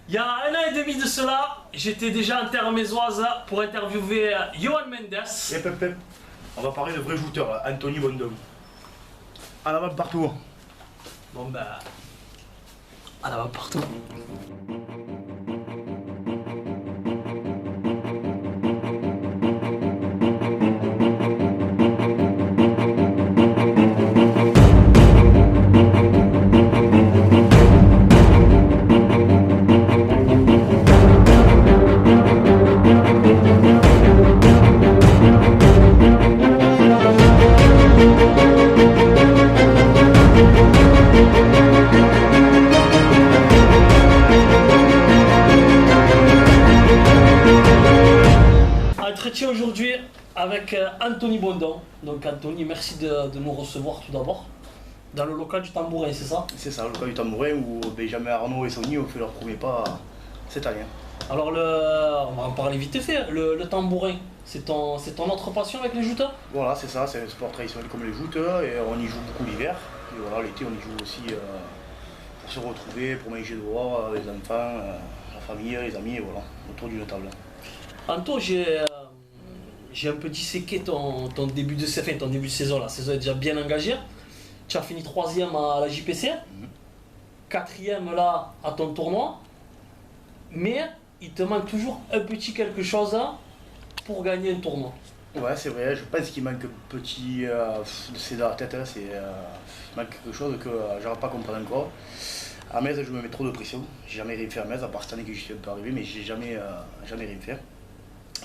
Il y a un an et demi de cela, j'étais déjà en terre mésoise pour interviewer Johan Mendes. Hep, hep, hep. On va parler de vrai shooter, là, Anthony Bondon. En avant partout. Bon ben, à la main partout. Entretien aujourd'hui avec Anthony Bondon. Donc Anthony, merci de nous recevoir tout d'abord dans le local du Tambourin, c'est ça? C'est ça, le cas du Tambourin où Benjamin Arnaud et Sony ont fait leur premier pas cette année. Alors on va en parler vite fait. Le Tambourin, c'est ton autre passion avec les jouteurs? Voilà, c'est ça, c'est un sport traditionnel comme les jouteurs et on y joue beaucoup l'hiver. Et voilà, l'été on y joue aussi pour se retrouver, pour manger dehors, les enfants, la famille, les amis, et voilà, autour d'une table. Anto, j'ai un peu disséqué ton début de saison. La saison est déjà bien engagée. Tu as fini 3e à la JPC, 4e là à ton tournoi. Mais il te manque toujours un petit quelque chose pour gagner un tournoi. Ouais, c'est vrai, je pense qu'il manque un petit. C'est dans la tête, hein, il manque quelque chose que j'arrive pas à comprendre encore. À Metz, je me mets trop de pression. J'ai jamais rien fait à Metz, à part cette année que j'y suis un peu arrivé, mais j'ai jamais rien fait.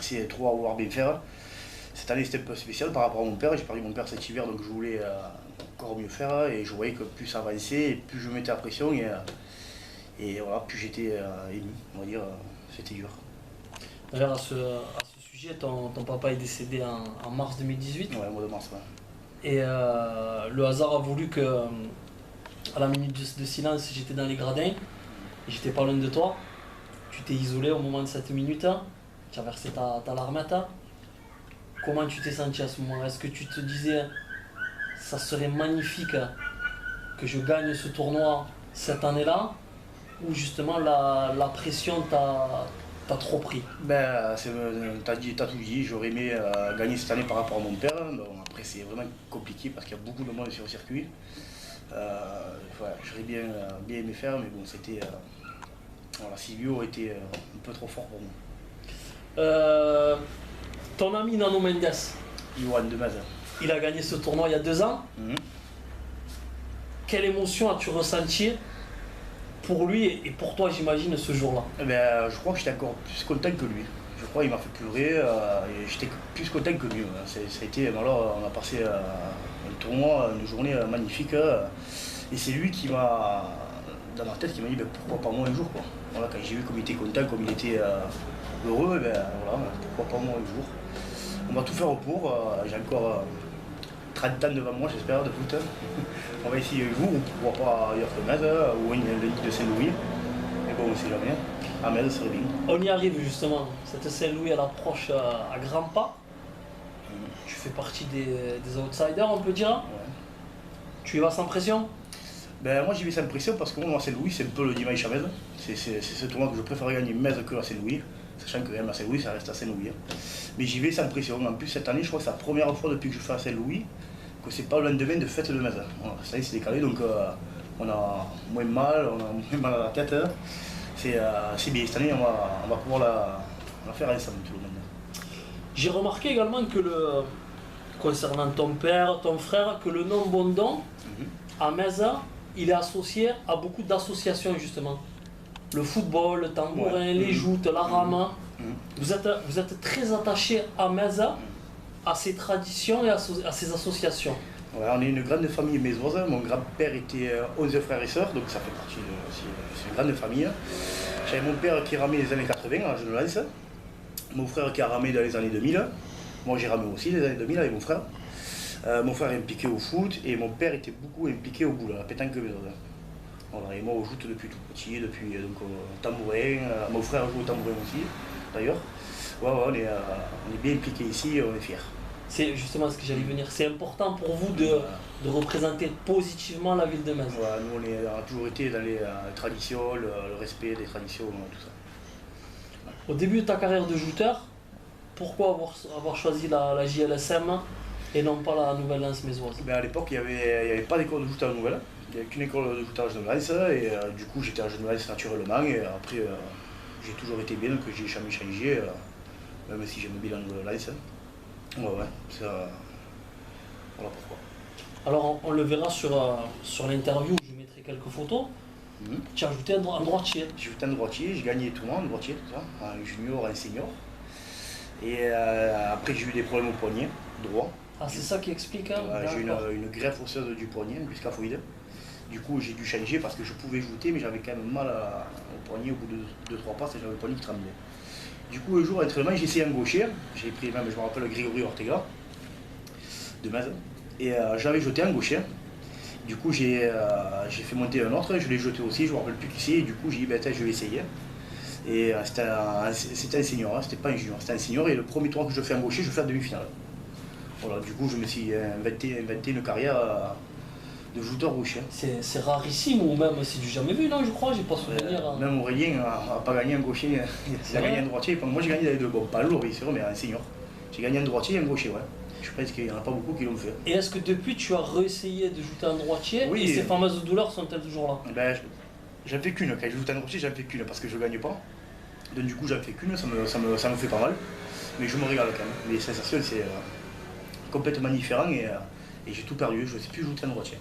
C'est trop à vouloir bien faire. Cette année c'était un peu spécial par rapport à mon père. J'ai perdu mon père cet hiver, donc je voulais encore mieux faire. Et je voyais que plus ça avançait, et plus je mettais la pression. Et voilà, plus j'étais ému, on va dire, c'était dur. D'ailleurs, à ce sujet, ton papa est décédé en mars 2018. Ouais, mois de mars, ouais. Et le hasard a voulu que, à la minute de silence, j'étais dans les gradins. Et j'étais pas loin de toi. Tu t'es isolé au moment de cette minute. Tu as versé ta larmette. Comment tu t'es senti à ce moment? Est-ce que tu te disais, ça serait magnifique que je gagne ce tournoi cette année-là? Ou justement la pression t'a trop pris? Ben, t'as tout dit, j'aurais aimé gagner cette année par rapport à mon père. Bon, après, c'est vraiment compliqué parce qu'il y a beaucoup de monde sur le circuit. J'aurais bien aimé faire, mais bon, c'était. Voilà, Silvio était un peu trop fort pour moi. Ton ami Nano Mendes, Johan de Maz. il a gagné ce tournoi il y a 2 ans. Quelle émotion as-tu ressenti pour lui et pour toi, j'imagine, ce jour-là? Eh ben, je crois que j'étais encore plus content que lui. Je crois qu'il m'a fait pleurer et j'étais plus content que lui. Ça a été, alors, on a passé un tournoi, une journée magnifique. Et c'est lui qui m'a, dans ma tête, qui m'a dit ben, pourquoi pas moi un jour, quoi. Voilà, quand j'ai vu comme il était content, comme il était heureux, ben, voilà, pourquoi pas moi un jour. On va tout faire pour. J'ai encore 30 ans devant moi, j'espère, de foot. On va essayer un jour, ou pourquoi pas ailleurs que Metz, ou une ligue de Saint-Louis. Mais bon, on ne sait jamais. À Metz, ça serait bien. On y arrive justement. Cette Saint-Louis, elle approche à grands pas. Tu fais partie des outsiders, on peut dire. Ouais. Tu y vas sans pression? Ben, moi j'y vais sans pression parce que moi à Saint-Louis c'est un peu le dimanche à Metz. C'est ce tournoi que je préfère gagner Metz que à Saint-Louis. Sachant que même à Saint-Louis ça reste à Saint-Louis. Mais j'y vais sans pression. En plus cette année je crois que c'est la première fois depuis que je fais à Saint-Louis que c'est pas le lendemain de fête de Metz. Voilà, cette année c'est décalé donc on a moins mal, on a moins mal à la tête. C'est bien, cette année on va pouvoir la faire ensemble tout le monde. J'ai remarqué également que concernant ton père, ton frère, que le nom Bondon à Metz, il est associé à beaucoup d'associations justement. Le football, le tambourin, Ouais. les joutes, la rame. Vous êtes très attaché à Metz, à ses traditions et à ses associations. Ouais, on est une grande famille mésoise. Mon grand-père était 11 frères et sœurs, donc ça fait partie c'est une grande famille. J'avais mon père qui ramait les années 80 à Genelance, mon frère qui a ramé dans les années 2000. Moi j'ai ramé aussi les années 2000 avec mon frère. Mon frère est impliqué au foot et mon père était beaucoup impliqué au boule, à la pétanque mésoise. Voilà, et moi on joue depuis tout petit, depuis donc, tambourin. Mon frère joue au tambourin aussi, d'ailleurs. Ouais, on est bien impliqué ici et on est fiers. C'est justement ce que j'allais venir. C'est important pour vous de représenter positivement la ville de Metz. Voilà, nous on a toujours été dans les traditions, le respect des traditions, tout ça. Au début de ta carrière de jouteur, pourquoi avoir choisi la JLSM et non pas la Nouvelle Lens mésoise? Ben à l'époque, il n'y avait pas d'école de joutage nouvelle, il n'y avait qu'une école de joutage de Lens, et du coup j'étais à jeune Lens naturellement, et après j'ai toujours été bien, donc j'ai jamais changé, même si j'aime bien le Lens. Ouais, c'est voilà pourquoi. Alors on le verra sur l'interview, je mettrai quelques photos. Tu as ajouté un droitier. J'ai joué un droitier, j'ai gagné tout le monde, droitier, tout ça, un junior, un senior. Et après j'ai eu des problèmes au poignet droit. Ah c'est ça qui explique hein? J'ai eu une greffe osseuse du poignet, du scaphoïde. Du coup j'ai dû changer parce que je pouvais jouer mais j'avais quand même mal au poignet au bout de 2-3 passes et j'avais le poignet qui tremblait. Du coup, un jour, à l'entraînement, j'ai essayé un gaucher. J'ai pris même, je me rappelle, Grégory Ortega de Metz. Et j'avais jeté un gaucher. Du coup, j'ai fait monter un autre. Je l'ai jeté aussi, je ne me rappelle plus qui c'est. Et du coup, j'ai dit, ben, je vais essayer. Et c'était un senior, hein, c'était pas un junior, c'était un senior. Et le premier tour que je fais un gaucher, je fais la demi-finale. Voilà, du coup, je me suis inventé une carrière de joueur gaucher. C'est rarissime ou même c'est du jamais vu, non, je crois, j'ai pas souvenir. Même Aurélien n'a pas gagné un gaucher, il a gagné un droitier. Moi j'ai gagné les deux, bon pas lourd, c'est vrai, mais un senior. J'ai gagné un droitier et un gaucher, ouais. Je pense qu'il n'y en a pas beaucoup qui l'ont fait. Et est-ce que depuis tu as réessayé de jouer un droitier oui, et ces fameuses douleurs sont-elles toujours là? Ben, j'en fais qu'une, quand je joue un droitier, j'en fais qu'une parce que je ne gagne pas. Donc du coup j'en fais qu'une, ça me fait pas mal. Mais je me régale quand même. Les sensations c'est complètement différent et j'ai tout perdu, je ne sais plus jouer un droitier.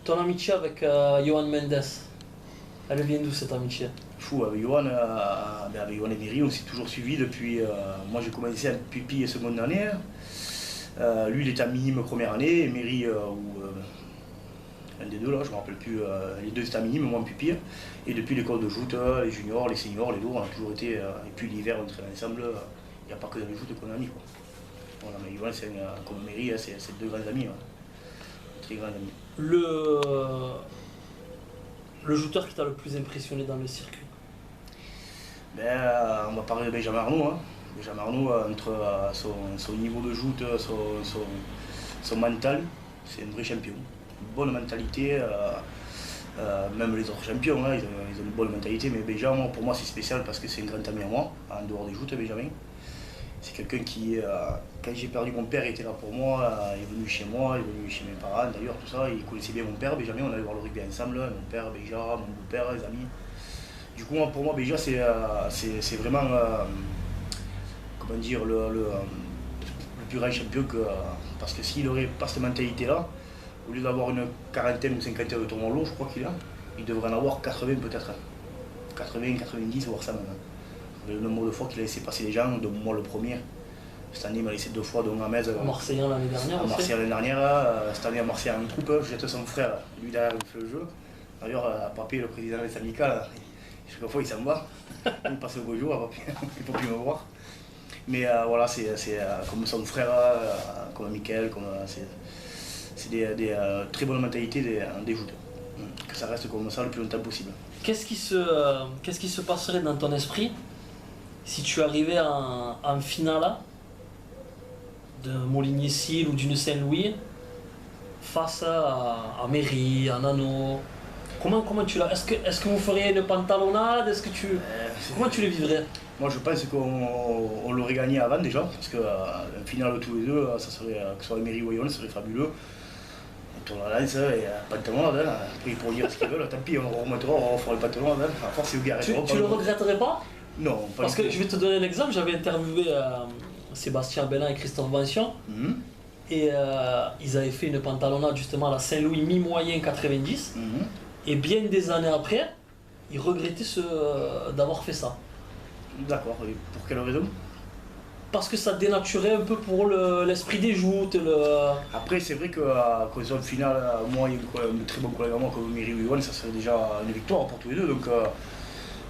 Ton amitié avec Johan Mendes, elle vient d'où cette amitié? Fou, avec Johan et Miri, on s'est toujours suivis depuis. Moi j'ai commencé à pupille seconde année. Lui il était à minime première année, et Miri, un des deux là, je ne me rappelle plus, les deux étaient à minime, moi en pupille. Et depuis l'école de joute, les juniors, les seniors, les lourds, on a toujours été. Et puis l'hiver on traîne ensemble, il n'y a pas que dans le joute qu'on a mis. Quoi. Voilà, mais Johan, comme Miri, c'est deux grands amis. Ouais. Très grands amis. Le joueur qui t'a le plus impressionné dans le circuit? On va parler de Benjamin Arnaud. Hein. Benjamin Arnaud, entre son niveau de joute, son mental, c'est un vrai champion. Une bonne mentalité, même les autres champions, hein, ils ont une bonne mentalité, mais Benjamin, pour moi, c'est spécial parce que c'est un grand ami à moi, en dehors des joutes, Benjamin. C'est quelqu'un qui, quand j'ai perdu mon père, il était là pour moi, il est venu chez moi, il est venu chez mes parents d'ailleurs, tout ça, il connaissait bien mon père, Benjamin, on allait voir le rugby ensemble, mon père, Benjamin, mon beau-père, les amis. Du coup, pour moi, Benjamin, c'est vraiment, comment dire, le plus grand champion, parce que s'il n'aurait pas cette mentalité-là, au lieu d'avoir une quarantaine ou cinquantaine de tournois lourds, je crois il devrait en avoir 80 peut-être, 80, 90, voire ça même. Le nombre de fois qu'il a laissé passer les gens, dont moi le premier. Cette année, il m'a laissé 2 fois, dont à Metz. À Marseille l'année dernière. À Marseille l'année dernière, cette année à Marseille en troupe, jette son frère, lui derrière il fait le jeu. D'ailleurs, Papé, le président des syndicats, chaque fois il s'en va. Il passe le beau jour, il ne peut plus me voir. Mais voilà, c'est comme son frère, comme Mickaël, c'est des très bonnes mentalités des joutes. Que ça reste comme ça le plus longtemps possible. Qu'est-ce qui se passerait dans ton esprit si tu arrivais en finale de Moligny-Sille ou d'une Saint-Louis face à Méry, à Nano? Comment tu l'as? Est-ce que vous feriez une pantalonnade? Comment tu le vivrais? Moi je pense qu'on l'aurait gagné avant déjà, parce qu'une finale tous les deux, ça serait, que ce soit Méry ou Lyon, ça serait fabuleux. On tourne la lance et pantalonnade, hein. Après ils pourront dire ce qu'ils veulent, tant pis, on remontera, on fera le pantalonnade, hein. À force c'est au garé. Tu le regretterais pas? Non, pas parce que je vais te donner un exemple, j'avais interviewé Sébastien Bellin et Christophe Vincian, et ils avaient fait une pantalonnade justement à la Saint-Louis mi-moyen 90, et bien des années après, ils regrettaient d'avoir fait ça. D'accord, et pour quelle raison? Parce que ça dénaturait un peu pour l'esprit des joutes. Après, c'est vrai que quand ils ont une finale, moi, il y a un très bon collègue à moi comme Méry ou Yohan, ça serait déjà une victoire pour tous les deux. Donc,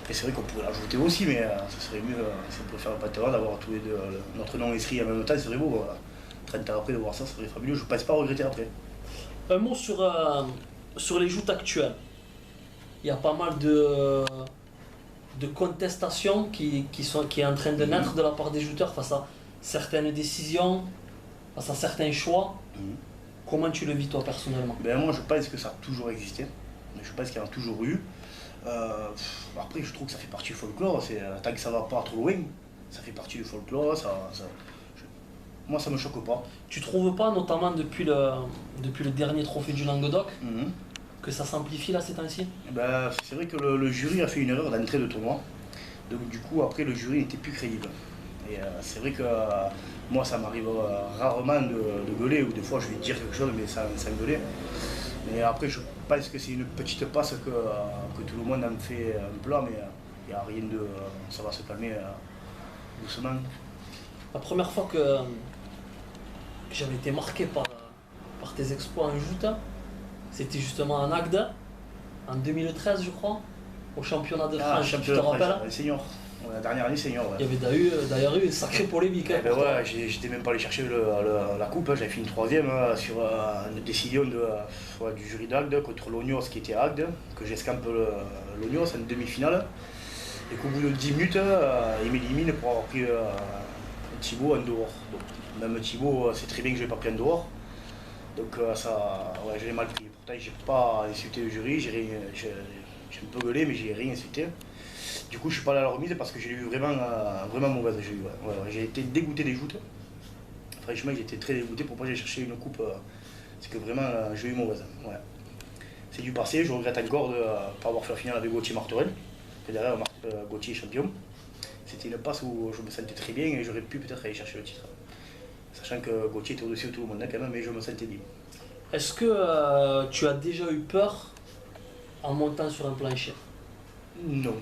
et c'est vrai qu'on pourrait l'ajouter aussi, mais ça serait mieux si on pouvait faire le pantalon d'avoir tous les deux notre nom écrit en même temps, ce serait beau. Voilà. 30 ans après de voir ça, ça serait fabuleux. Je ne pense pas regretter après. Un mot sur les joutes actuelles. Il y a pas mal de contestations qui est en train de naître de la part des jouteurs face certaines décisions, face à certains choix. Mhm. Comment tu le vis toi personnellement? Ben, moi, je pense que ça a toujours existé. Je pense qu'il y en a toujours eu. Après, je trouve que ça fait partie du folklore. Tant que ça va pas trop loin, ça fait partie du folklore. Moi, ça me choque pas. Tu trouves pas, notamment depuis le dernier trophée du Languedoc, Mhm. que ça s'amplifie là ces temps-ci? Ben, c'est vrai que le jury a fait une erreur d'entrée de tournoi. Donc, du coup, après, le jury n'était plus crédible. Et c'est vrai que moi, ça m'arrive rarement de gueuler, ou des fois, je vais dire quelque chose, mais sans gueuler. Mais après, je pense que c'est une petite passe que tout le monde en fait un plat, mais il n'y a rien de. Ça va se calmer doucement. La première fois que j'avais été marqué par tes exploits en joute, c'était justement en Agde, en 2013 je crois, au championnat de France, tu te championnat de France, rappelles? les seniors. Ouais, la dernière année senior. Ouais. Il y avait d'ailleurs eu une sacrée polémique. Eh ben ouais, j'étais même pas allé chercher la coupe, hein. J'avais fini troisième sur une décision du jury d'Agde contre l'Ognos qui était à Agde, que j'escampe l'Ognos en demi-finale. Et qu'au bout de 10 minutes, il m'élimine pour avoir pris Thibaut en dehors. Donc, même Thibaut, c'est très bien que je l'ai pas pris en dehors. Donc ça, ouais, je l'ai mal pris. Pourtant, j'ai pas insulté le jury, j'ai un peu gueulé, mais j'ai rien insulté. Du coup, je suis pas allé à la remise parce que j'ai eu vraiment mauvaise. J'ai été dégoûté des joutes. Franchement, j'ai été très dégoûté. Pourquoi j'ai cherché une coupe c'est que vraiment, j'ai eu mauvaise. Ouais. C'est du passé. Je regrette encore de ne pas avoir fait la finale avec Gauthier Martorell. Et derrière, Gauthier est champion. C'était une passe où je me sentais très bien et j'aurais pu peut-être aller chercher le titre. Sachant que Gauthier était au-dessus de tout le monde quand même, mais je me sentais bien. Est-ce que tu as déjà eu peur en montant sur un plancher Non.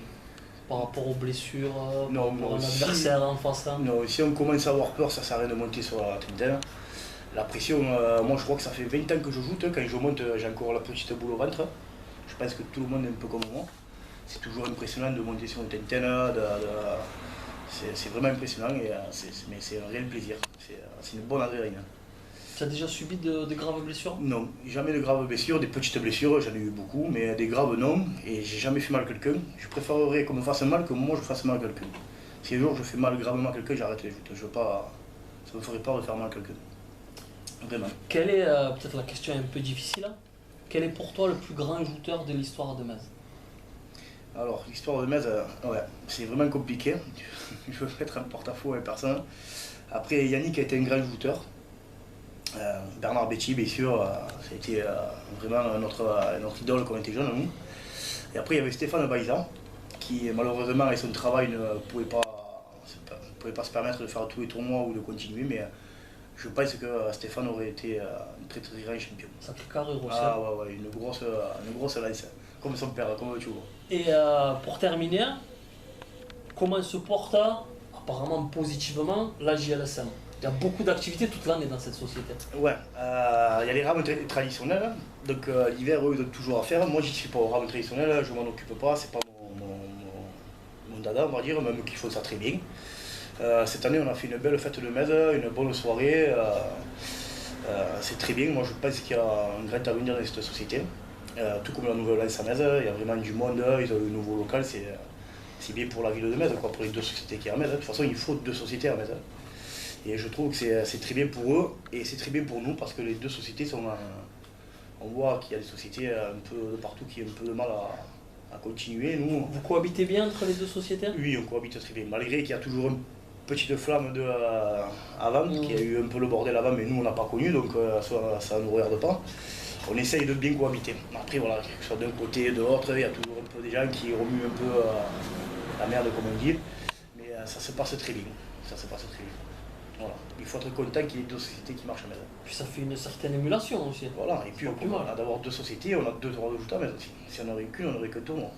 par rapport aux blessures, Non, par rapport à non, l'adversaire en face là? Non, si on commence à avoir peur, ça sert à rien de monter sur la trentaine. La pression, moi je crois que ça fait 20 ans que je joute. Quand je monte, j'ai encore la petite boule au ventre. Je pense que tout le monde est un peu comme moi. C'est toujours impressionnant de monter sur une trentaine. C'est vraiment impressionnant, mais c'est un réel plaisir. C'est une bonne adrénaline. Tu as déjà subi de graves blessures? Non, jamais de graves blessures, des petites blessures, j'en ai eu beaucoup, mais des graves non, et j'ai jamais fait mal à quelqu'un. Je préférerais qu'on me fasse mal que moi je fasse mal à quelqu'un. Si un jour je fais mal gravement à quelqu'un, j'arrête les joutes. Je veux pas, ça me ferait peur de faire mal à quelqu'un. Vraiment. Quelle est, peut-être la question est un peu difficile, hein. Quel est pour toi le plus grand jouteur de l'histoire de Metz? Alors, l'histoire de Metz, ouais, c'est vraiment compliqué. Je veux mettre un porte-à-faux à personne. Après, Yannick a été un grand joueur. Bernard Betty, bien sûr, ça a été vraiment notre idole quand on était jeunes, nous. Et après, il y avait Stéphane Baïza, qui malheureusement, avec son travail, ne pouvait pas se permettre de faire tous les tournois ou de continuer, mais je pense que Stéphane aurait été un très très grand champion. Sacré carrure aussi. Ah ouais, une grosse lance, comme son père, comme tu vois. Et pour terminer, comment se porte apparemment positivement la JLSM? Il y a beaucoup d'activités toute l'année dans cette société. Ouais, il y a les rames traditionnelles, donc l'hiver, eux, ils ont toujours à faire. Moi, j'y suis pas aux rames traditionnelles, je m'en occupe pas, c'est pas mon dada, on va dire, même qu'ils font ça très bien. Cette année, on a fait une belle fête de Metz, une bonne soirée. C'est très bien, moi je pense qu'il y a un grand avenir dans cette société. Tout comme la nouvelle lance à Metz, il y a vraiment du monde, ils ont un nouveau local, c'est bien pour la ville de Metz, quoi, pour les deux sociétés qui y a à Metz. De toute façon, il faut deux sociétés à Metz. Et je trouve que c'est très bien pour eux et c'est très bien pour nous parce que les deux sociétés sont. On voit qu'il y a des sociétés un peu de partout qui ont un peu de mal à continuer. Nous, Vous cohabitez bien entre les deux sociétés? oui, on cohabite très bien. Malgré qu'il y a toujours une petite flamme avant, qu'il y a eu un peu le bordel avant, mais nous on n'a pas connu, donc ça ne nous regarde pas. On essaye de bien cohabiter. Après, voilà, que ce soit d'un côté et de l'autre, il y a toujours un peu des gens qui remuent un peu la merde, comme on dit. Mais ça se passe très bien. Ça se passe très bien. Voilà. Il faut être content qu'il y ait deux sociétés qui marchent à Metz. Puis ça fait une certaine émulation aussi. Voilà, et puis pas plus mal. d'avoir deux sociétés, on a deux droits de joute à Metz aussi. Si on n'aurait qu'une, on n'aurait que deux mois.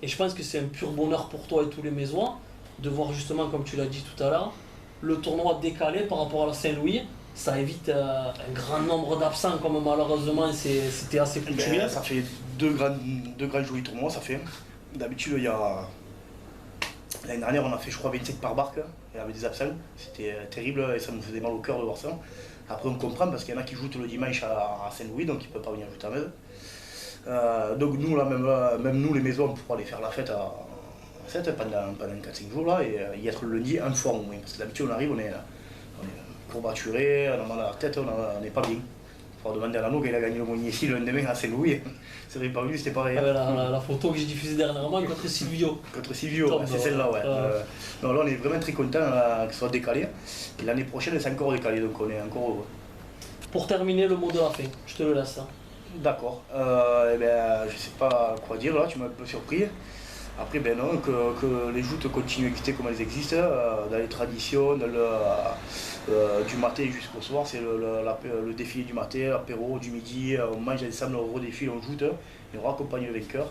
Et je pense que c'est un pur bonheur pour toi et tous les Mésois de voir justement, comme tu l'as dit tout à l'heure, le tournoi décalé par rapport à la Saint-Louis. Ça évite un grand nombre d'absents comme malheureusement c'était assez coutumier. Ça fait deux grands jolis tournois, ça fait. D'habitude, il y a... L'année dernière, on a fait, je crois, 27 par barque, et avec des absents. C'était terrible et ça me faisait mal au cœur de voir ça. Après, on comprend parce qu'il y en a qui jouent le dimanche à Saint-Louis, donc ils ne peuvent pas venir jouer à Metz. Donc nous, là, même nous, les maisons, on pourra aller faire la fête pendant 4-5 jours là, et y être le lundi une fois au moins. Parce que d'habitude, on arrive, on est courbaturé, on a mal à la tête, on n'est pas bien. Il faudra demander à Nano qu'il a gagné le Monnier ici le lendemain à Saint-Louis. C'est vrai, pas vu, c'était pareil. La photo que j'ai diffusée dernièrement contre Silvio. Contre Silvio, c'est celle-là, ouais. Non, là, on est vraiment très content que ce soit décalé. Et l'année prochaine, c'est encore décalé, donc on est encore heureux. Pour terminer, le mot de la fin, je te le laisse. D'accord. Je ne sais pas quoi dire là, tu m'as un peu surpris. Après, ben non, que les joutes continuent à exister comme elles existent, dans les traditions, du matin jusqu'au soir, c'est le défilé du matin, l'apéro du midi, on mange ensemble, on redéfile, on joue, et on raccompagne le vainqueur.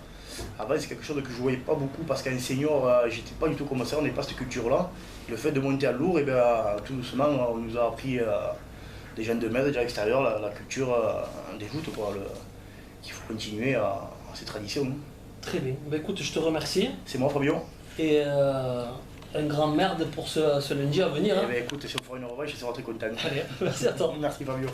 Avant, c'est quelque chose que je ne voyais pas beaucoup parce qu'en senior, j'étais pas du tout comme ça, on n'est pas cette culture-là. Le fait de monter à lourd, tout doucement, on nous a appris des jeunes de maître, déjà à l'extérieur, la culture des joutes, qu'il faut continuer à ces traditions. Très bien. Ben, écoute, je te remercie. C'est moi, Fabio. Et un grand merde pour ce lundi à venir. Écoute, si on fera une revanche, je serai très content. Allez, merci à toi. Merci, Fabio.